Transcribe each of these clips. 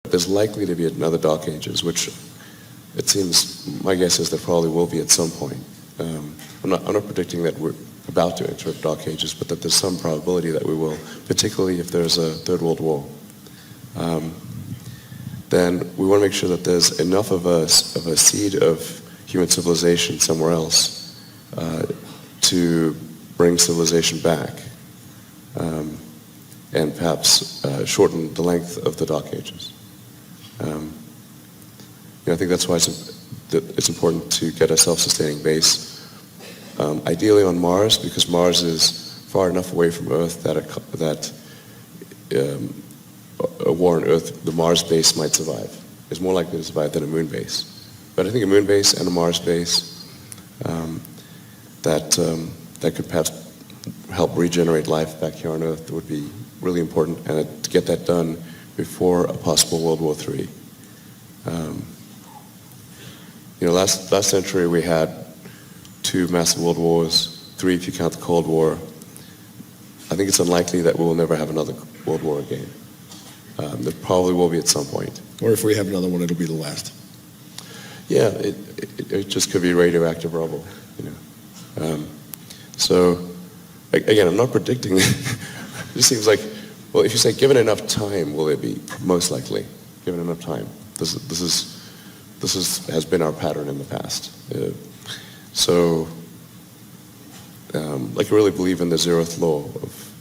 there's likely to be another dark ages, which it seems, my guess is there probably will be at some point. I'm not predicting that we're about to enter dark ages, but that there's some probability that we will, particularly if there's a third world war. Then we want to make sure that there's enough of a seed of human civilization somewhere else to bring civilization back, and perhaps shorten the length of the dark ages. I think that's why it's important to get a self-sustaining base, ideally on Mars, because Mars is far enough away from Earth that a war on Earth, the Mars base might survive. It's more likely to survive than a moon base. But I think a moon base and a Mars base that could perhaps help regenerate life back here on Earth would be really important, and to get that done before a possible World War III. Last century we had 2 massive world wars, 3 if you count the Cold War. I think it's unlikely that we will never have another world war again. There probably will be at some point. Or if we have another one, it'll be the last. Yeah, it just could be radioactive rubble. So, again, I'm not predicting. It just seems like, well, if you say given enough time, will it be? Most likely, given enough time. This has been our pattern in the past. I really believe in the zeroth law of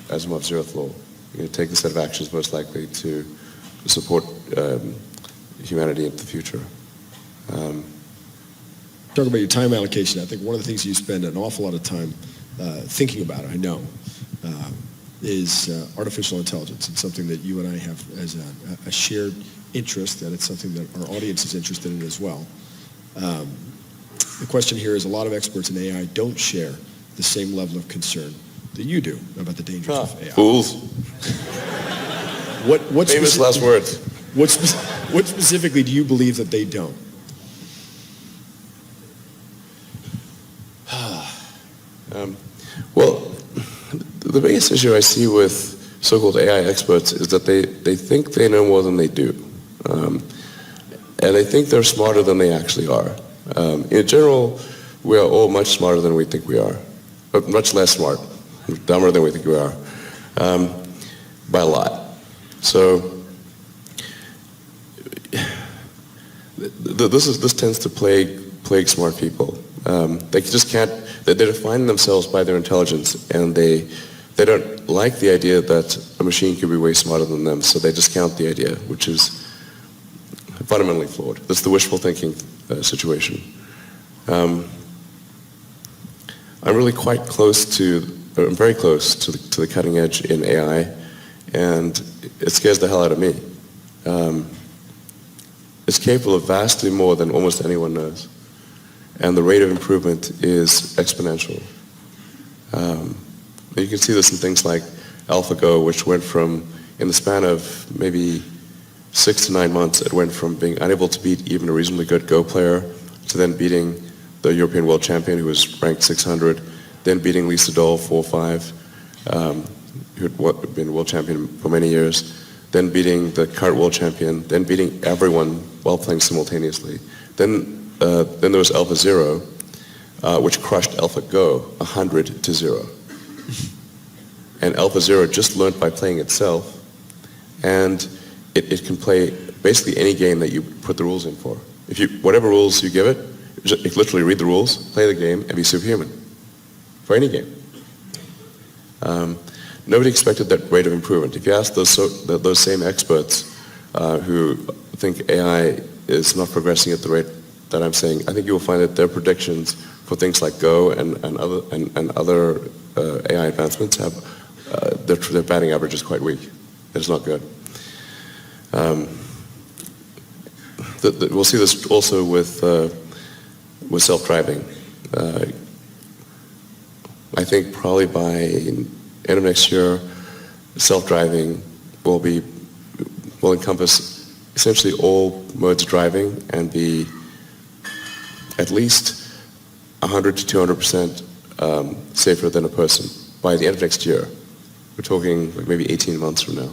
Asimov's zeroth law. Take the set of actions most likely to support humanity into the future. Talk about your time allocation. I think one of the things you spend an awful lot of time thinking about, I know, is artificial intelligence. It's something that you and I have as a shared interest, and it's something that our audience is interested in as well. The question here is, a lot of experts in AI don't share the same level of concern that you do about the dangers of AI. Fools. Famous last words. What specifically do you believe that they don't? Well, the biggest issue I see with so-called AI experts is that they think they know more than they do. And they think they're smarter than they actually are. In general, we are all much smarter than we think we are, but much less smart, dumber than we think we are, by a lot. So this tends to plague smart people. They just can't. They define themselves by their intelligence, and they don't like the idea that a machine could be way smarter than them. So they discount the idea, which is fundamentally flawed. That's the wishful thinking situation. I'm really quite close to, I'm very close to the cutting edge in AI, and it scares the hell out of me. It's capable of vastly more than almost anyone knows, and the rate of improvement is exponential. You can see this in things like AlphaGo, which went from, in the span of maybe 6 to 9 months, it went from being unable to beat even a reasonably good Go player to then beating the European world champion, who was ranked 600, then beating Lee Sedol 4-5, who had been world champion for many years, then beating the current world champion, then beating everyone while playing simultaneously. Then there was AlphaZero, which crushed AlphaGo 100-0. And AlphaZero just learned by playing itself, and it can play basically any game that you put the rules in for. Whatever rules you give it, it literally read the rules, play the game, and be superhuman for any game. Nobody expected that rate of improvement. If you ask those same experts who think AI is not progressing at the rate that I'm saying, I think you will find that their predictions for things like Go and other AI advancements have their batting average is quite weak. It's not good. We'll see this also with self-driving. I think probably by end of next year, self-driving will encompass essentially all modes of driving and be at least 100 to 200% safer than a person by the end of next year. We're talking like maybe 18 months from now.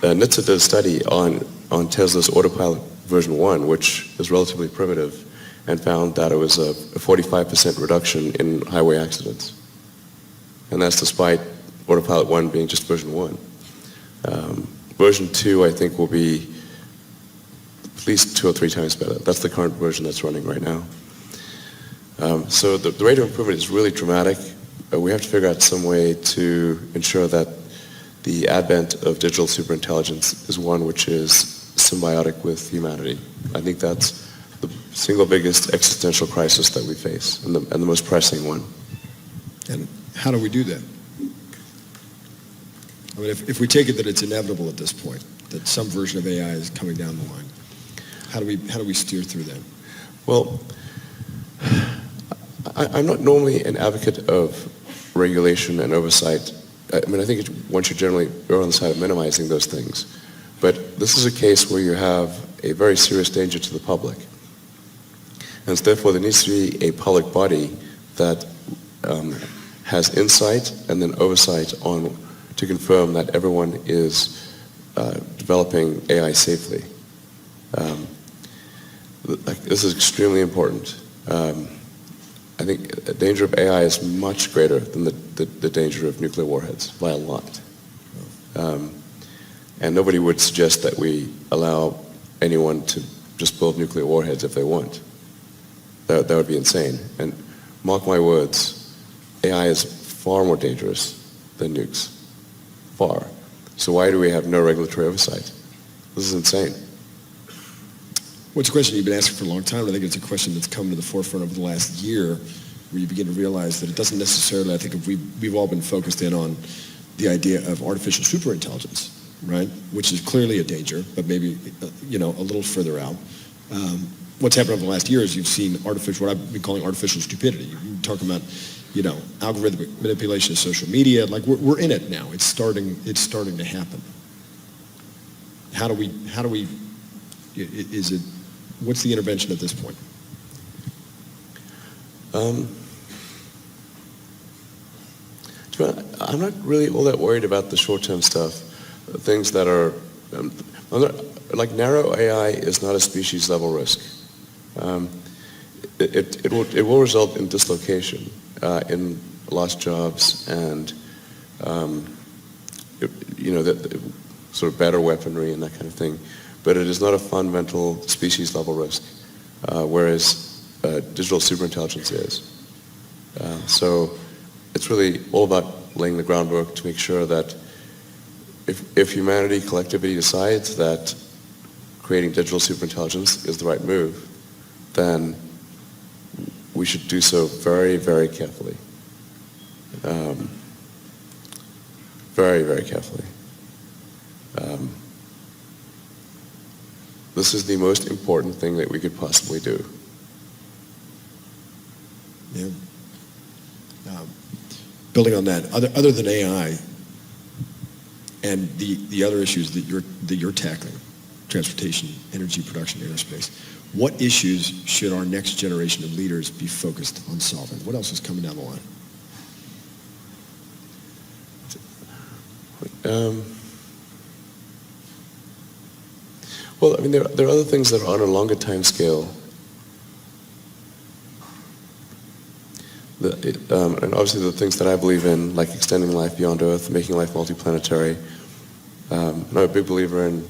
NHTSA did a study on Tesla's Autopilot version 1, which is relatively primitive, and found that it was a 45% reduction in highway accidents. And that's despite Autopilot 1 being just version 1. Version 2, I think, will be at least 2 or 3 times better. That's the current version that's running right now. So the rate of improvement is really dramatic. We have to figure out some way to ensure that the advent of digital superintelligence is one which is symbiotic with humanity. I think that's the single biggest existential crisis that we face, and the most pressing one. And how do we do that? I mean, if we take it that it's inevitable at this point, that some version of AI is coming down the line, how do we steer through that? Well, I'm not normally an advocate of regulation and oversight. I mean, I think one should generally err on the side of minimizing those things. But this is a case where you have a very serious danger to the public. And so therefore, there needs to be a public body that has insight and then oversight to confirm that everyone is developing AI safely. This is extremely important. I think the danger of AI is much greater than the danger of nuclear warheads by a lot. And nobody would suggest that we allow anyone to just build nuclear warheads if they want. That would be insane. And mark my words, AI is far more dangerous than nukes. Far. So why do we have no regulatory oversight? This is insane. Well, it's a question you've been asking for a long time, and I think it's a question that's come to the forefront over the last year, where you begin to realize that it doesn't necessarily, I think if we've all been focused in on the idea of artificial superintelligence, right? Which is clearly a danger, but maybe, a little further out. What's happened over the last year is you've seen what I've been calling artificial stupidity. You're talking about, algorithmic manipulation of social media. Like we're in it now. It's starting to happen. How do we, what's the intervention at this point? I'm not really all that worried about the short-term stuff. Things that are, like narrow AI is not a species-level risk. It will result in dislocation, in lost jobs, and the sort of better weaponry and that kind of thing. But it is not a fundamental species-level risk, whereas digital superintelligence is. So it's really all about laying the groundwork to make sure that if humanity collectively decides that creating digital superintelligence is the right move, then we should do so very, very carefully. Very, very carefully. This is the most important thing that we could possibly do. Yeah. Building on that, other than AI and the other issues that you're tackling, transportation, energy production, aerospace, what issues should our next generation of leaders be focused on solving? What else is coming down the line? Well, I mean, there are other things that are on a longer time scale. And obviously the things that I believe in, like extending life beyond Earth, making life multiplanetary. I'm a big believer in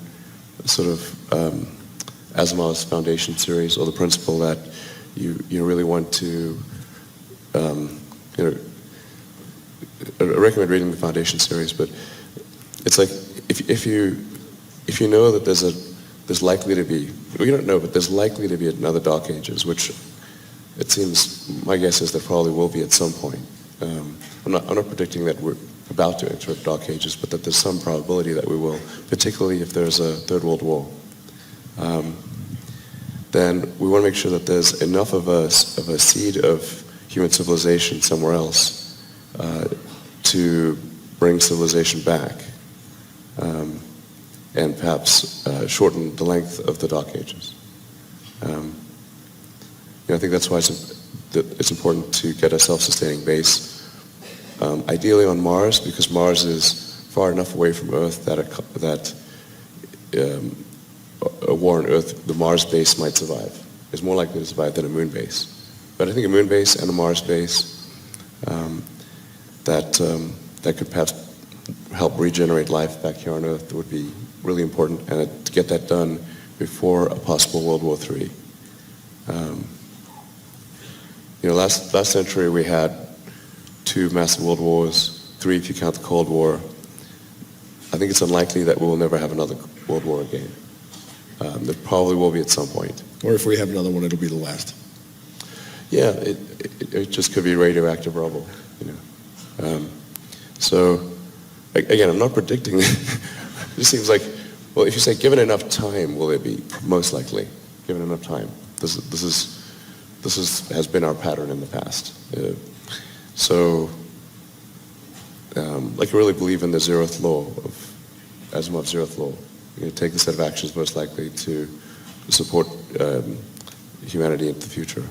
sort of Asimov's Foundation series, or the principle that you really want to, I recommend reading the Foundation series, but it's like if you know that there's likely to be, we don't know, but there's likely to be another Dark Ages, which it seems, my guess is there probably will be at some point. I'm not predicting that we're about to enter Dark Ages, but that there's some probability that we will, particularly if there's a Third World War. Then we want to make sure that there's enough of a seed of human civilization somewhere else to bring civilization back, and perhaps shorten the length of the Dark Ages. I think that's why it's important to get a self-sustaining base, ideally on Mars, because Mars is far enough away from Earth that a war on Earth, the Mars base might survive. It's more likely to survive than a moon base. But I think a moon base and a Mars base that could perhaps help regenerate life back here on Earth would be really important, and to get that done before a possible World War III. Last century we had 2 massive world wars, 3 if you count the Cold War. I think it's unlikely that we will never have another world war again. There probably will be at some point. Or if we have another one, it'll be the last. Yeah, it just could be radioactive rubble. So again, I'm not predicting. It just seems like, well, if you say given enough time, will it be? Most likely, given enough time. This has been our pattern in the past. I really believe in the zeroth law of Asimov's zeroth law. Take the set of actions most likely to support humanity into the future.